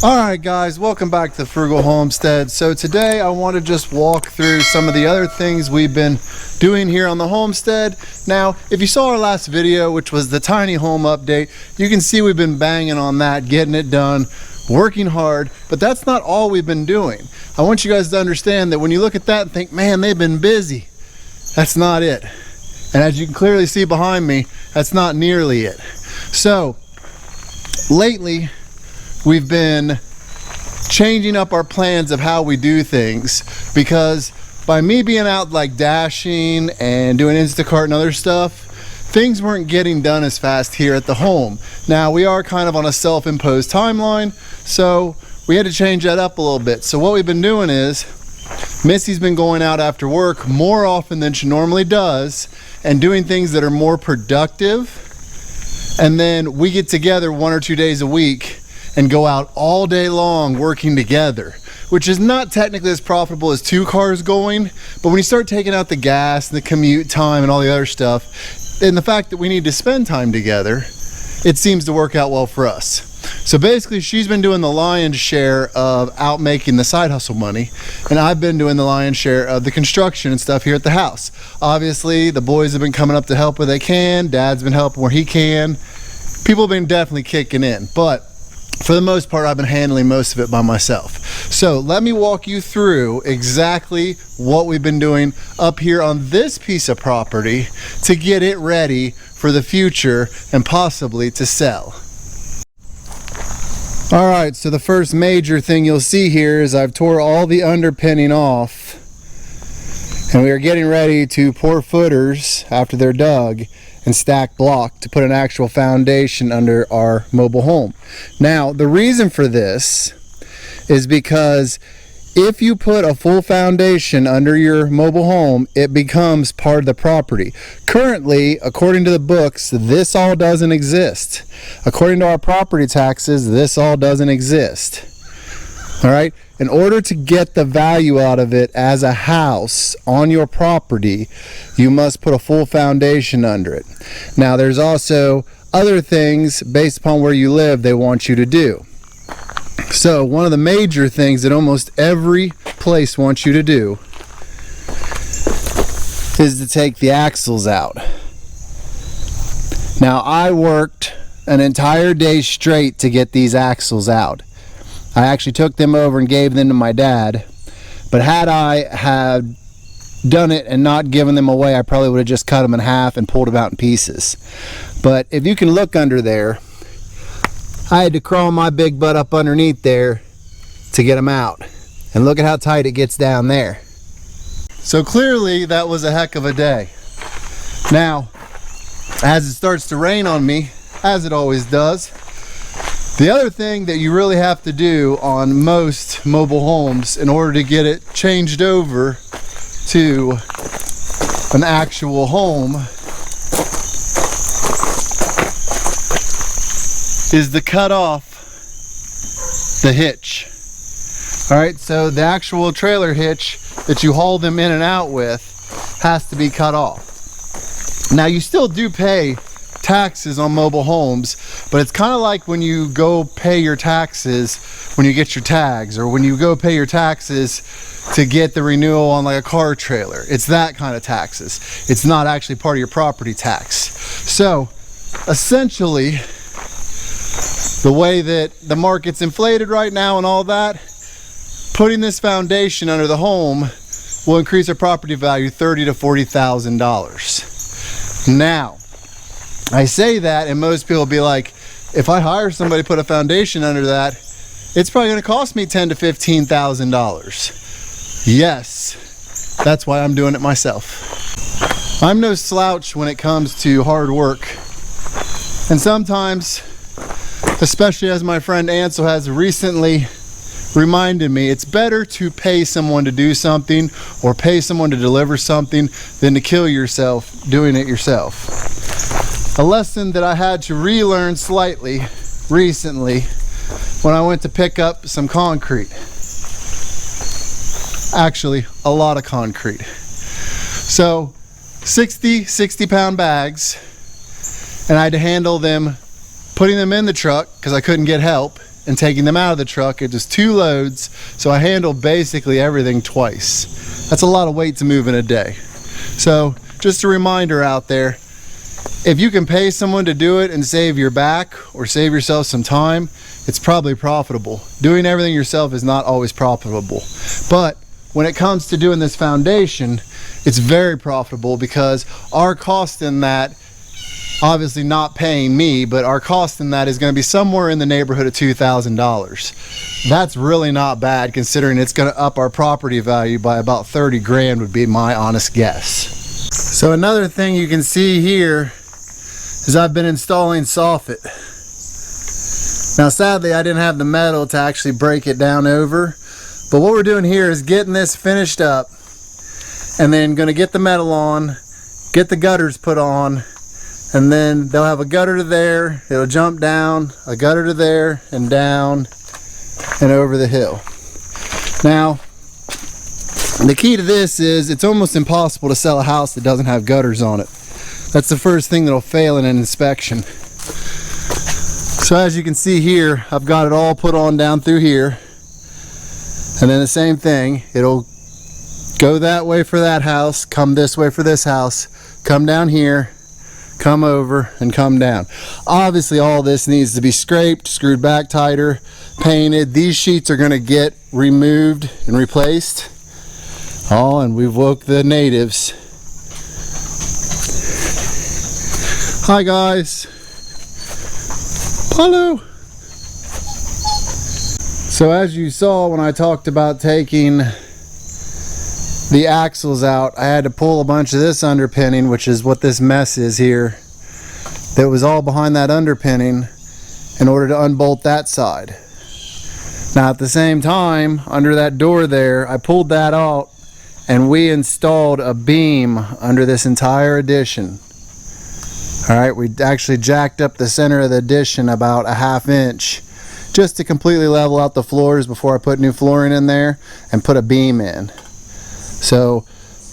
Alright guys, welcome back to the Frugal Homestead. So today I want to just walk through some of the other things we've been doing here on the homestead. Now, if you saw our last video, which was the tiny home update, you can see we've been banging on that, getting it done, working hard, but that's not all we've been doing. I want you guys to understand that when you look at that and think, man, they've been busy. That's not it. And as you can clearly see behind me, that's not nearly it. So, lately, we've been changing up our plans of how we do things, because by me being out like dashing and doing Instacart and other stuff, things weren't getting done as fast here at the home. Now we are kind of on a self-imposed timeline, so we had to change that up a little bit. So what we've been doing is Missy's been going out after work more often than she normally does and doing things that are more productive, and then we get together 1 or 2 days a week and go out all day long working together, which is not technically as profitable as 2 cars going, but when you start taking out the gas and the commute time and all the other stuff, and the fact that we need to spend time together, it seems to work out well for us. So basically she's been doing the lion's share of out making the side hustle money, and I've been doing the lion's share of the construction and stuff here at the house. Obviously the boys have been coming up to help where they can, Dad's been helping where he can, people have been definitely kicking in, but for the most part, I've been handling most of it by myself. So let me walk you through exactly what we've been doing up here on this piece of property to get it ready for the future and possibly to sell. All right, so the first major thing you'll see here is I've tore all the underpinning off, and we are getting ready to pour footers after they're dug and stack block to put an actual foundation under our mobile home. Now, the reason for this is because if you put a full foundation under your mobile home, it becomes part of the property. Currently, according to the books, this all doesn't exist. According to our property taxes, this all doesn't exist. All right, in order to get the value out of it as a house on your property, you must put a full foundation under it. Now, there's also other things based upon where you live they want you to do. So one of the major things that almost every place wants you to do is to take the axles out. Now, I worked an entire day straight to get these axles out. I actually took them over and gave them to my dad, but had I had done it and not given them away, I probably would have just cut them in half and pulled them out in pieces. But if you can look under there, I had to crawl my big butt up underneath there to get them out, and look at how tight it gets down there. So clearly that was a heck of a day. Now, as it starts to rain on me, as it always does, the other thing that you really have to do on most mobile homes in order to get it changed over to an actual home is to cut off the hitch. All right, so the actual trailer hitch that you haul them in and out with has to be cut off. Now, you still do pay taxes on mobile homes, but it's kind of like when you go pay your taxes when you get your tags, or when you go pay your taxes to get the renewal on like a car trailer. It's that kind of taxes. It's not actually part of your property tax. So essentially, the way that the market's inflated right now and all that, putting this foundation under the home will increase our property value $30,000 to $40,000. Now, I say that and most people will be like, if I hire somebody to put a foundation under that, it's probably going to cost me $10,000 to $15,000. Yes, that's why I'm doing it myself. I'm no slouch when it comes to hard work, and sometimes, especially as my friend Ansel has recently reminded me, it's better to pay someone to do something or pay someone to deliver something than to kill yourself doing it yourself. A lesson that I had to relearn slightly recently when I went to pick up some concrete. Actually, a lot of concrete. So 60-pound bags, and I had to handle them, putting them in the truck because I couldn't get help, and taking them out of the truck. It was 2 loads, so I handled basically everything twice. That's a lot of weight to move in a day. So just a reminder out there, if you can pay someone to do it and save your back or save yourself some time, it's probably profitable. Doing everything yourself is not always profitable. But when it comes to doing this foundation, it's very profitable because our cost in that, obviously not paying me, but our cost in that is going to be somewhere in the neighborhood of $2,000. That's really not bad considering it's going to up our property value by about 30 grand would be my honest guess. So another thing you can see here is I've been installing Soffit. Now sadly I didn't have the metal to actually break it down over, but what we're doing here is getting this finished up and then going to get the metal on, get the gutters put on, and then they'll have a gutter to there, it'll jump down, a gutter to there, and down, and over the hill. Now, the key to this is it's almost impossible to sell a house that doesn't have gutters on it. That's the first thing that'll fail in an inspection. So as you can see here, I've got it all put on down through here. And then the same thing, it'll go that way for that house, come this way for this house, come down here, come over, and come down. Obviously all this needs to be scraped, screwed back tighter, painted. These sheets are going to get removed and replaced. Oh, and we've woke the natives. Hi guys. Hello. So as you saw when I talked about taking the axles out, I had to pull a bunch of this underpinning, which is what this mess is here, that was all behind that underpinning, in order to unbolt that side. Now at the same time, under that door there, I pulled that out and we installed a beam under this entire addition. Alright, we actually jacked up the center of the addition about a ½ inch just to completely level out the floors before I put new flooring in there and put a beam in. So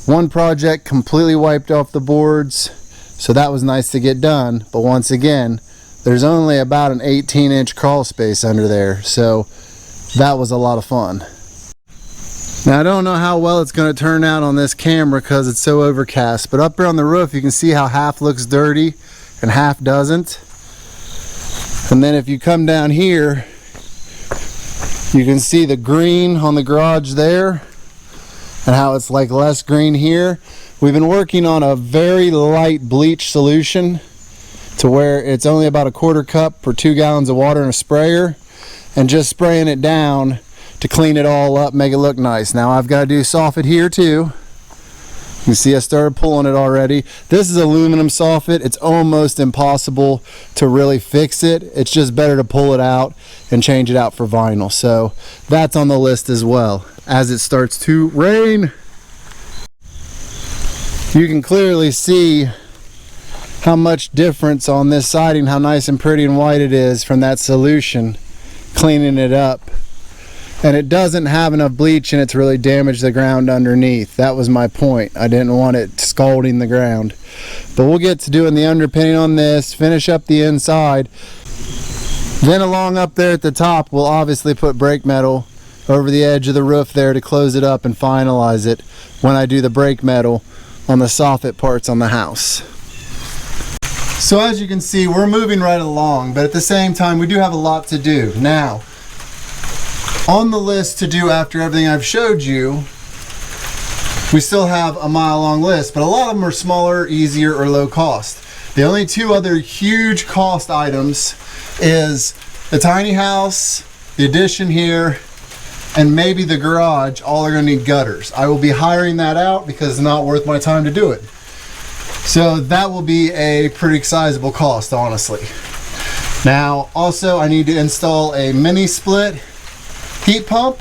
one project completely wiped off the boards, so that was nice to get done, but once again there's only about an 18-inch crawl space under there, so that was a lot of fun. Now I don't know how well it's going to turn out on this camera because it's so overcast, but up here on the roof you can see how half looks dirty and half doesn't. And then if you come down here, you can see the green on the garage there and how it's like less green here. We've been working on a very light bleach solution to where it's only about a `4 cup per 2 gallons of water in a sprayer, and just spraying it down to clean it all up, make it look nice. Now I've got to do Soffit here too. You can see I started pulling it already. This is aluminum Soffit. It's almost impossible to really fix it. It's just better to pull it out and change it out for vinyl. So that's on the list as well as it starts to rain. You can clearly see how much difference on this siding, how nice and pretty and white it is from that solution, cleaning it up. And it doesn't have enough bleach in it to really damage the ground underneath. That was my point. I didn't want it scalding the ground. But we'll get to doing the underpinning on this, finish up the inside. Then along up there at the top, we'll obviously put brake metal over the edge of the roof there to close it up and finalize it when I do the brake metal on the Soffit parts on the house. So as you can see, we're moving right along, but at the same time, we do have a lot to do. Now, on the list to do after everything I've showed you, we still have a mile-long list, but a lot of them are smaller, easier, or low cost. The only 2 other huge cost items is the tiny house, the addition here, and maybe the garage. All are going to need gutters. I will be hiring that out because it's not worth my time to do it. So that will be a pretty sizable cost, honestly. Now, also I need to install a mini split heat pump.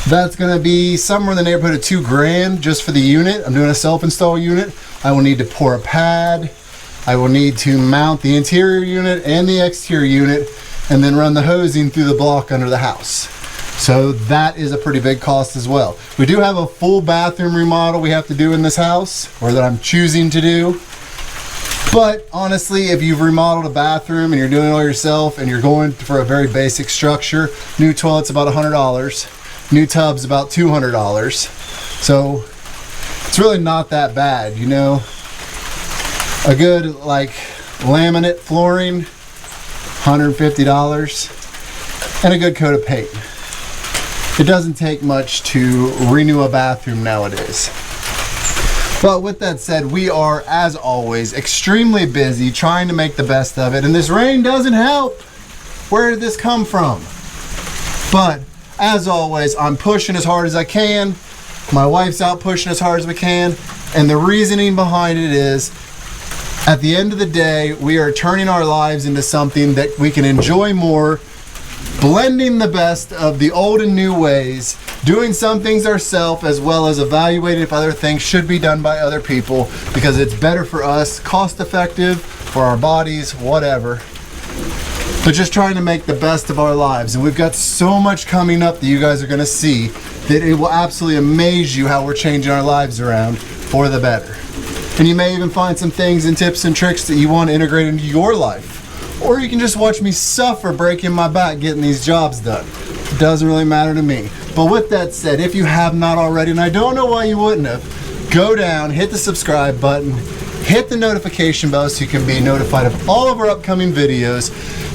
That's going to be somewhere in the neighborhood of $2 grand just for the unit. I'm doing a self-install unit. I will need to pour a pad. I will need to mount the interior unit and the exterior unit, and then run the hosing through the block under the house. So that is a pretty big cost as well. We do have a full bathroom remodel we have to do in this house, or that I'm choosing to do. But honestly, if you've remodeled a bathroom and you're doing it all yourself and you're going for a very basic structure, new toilet's about $100, new tub's about $200. So it's really not that bad, you know. A good like laminate flooring, $150, and a good coat of paint. It doesn't take much to renew a bathroom nowadays. But with that said, we are, as always, extremely busy trying to make the best of it, and this rain doesn't help. Where did this come from? But as always, I'm pushing as hard as I can. My wife's out pushing as hard as we can, and the reasoning behind it is, at the end of the day, we are turning our lives into something that we can enjoy more, blending the best of the old and new ways, doing some things ourselves, as well as evaluating if other things should be done by other people, because it's better for us, cost effective, for our bodies, whatever. But just trying to make the best of our lives. And we've got so much coming up that you guys are going to see that it will absolutely amaze you how we're changing our lives around for the better. And you may even find some things and tips and tricks that you want to integrate into your life. Or you can just watch me suffer breaking my back getting these jobs done. It doesn't really matter to me. But with that said, if you have not already, and I don't know why you wouldn't have, go down, hit the subscribe button, hit the notification bell so you can be notified of all of our upcoming videos.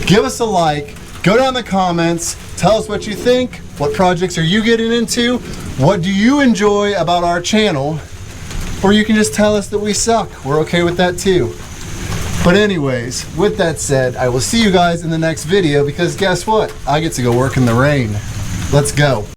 Give us a like, go down in the comments, tell us what you think, what projects are you getting into, what do you enjoy about our channel, or you can just tell us that we suck. We're okay with that too. But anyways, with that said, I will see you guys in the next video, because guess what? I get to go work in the rain. Let's go.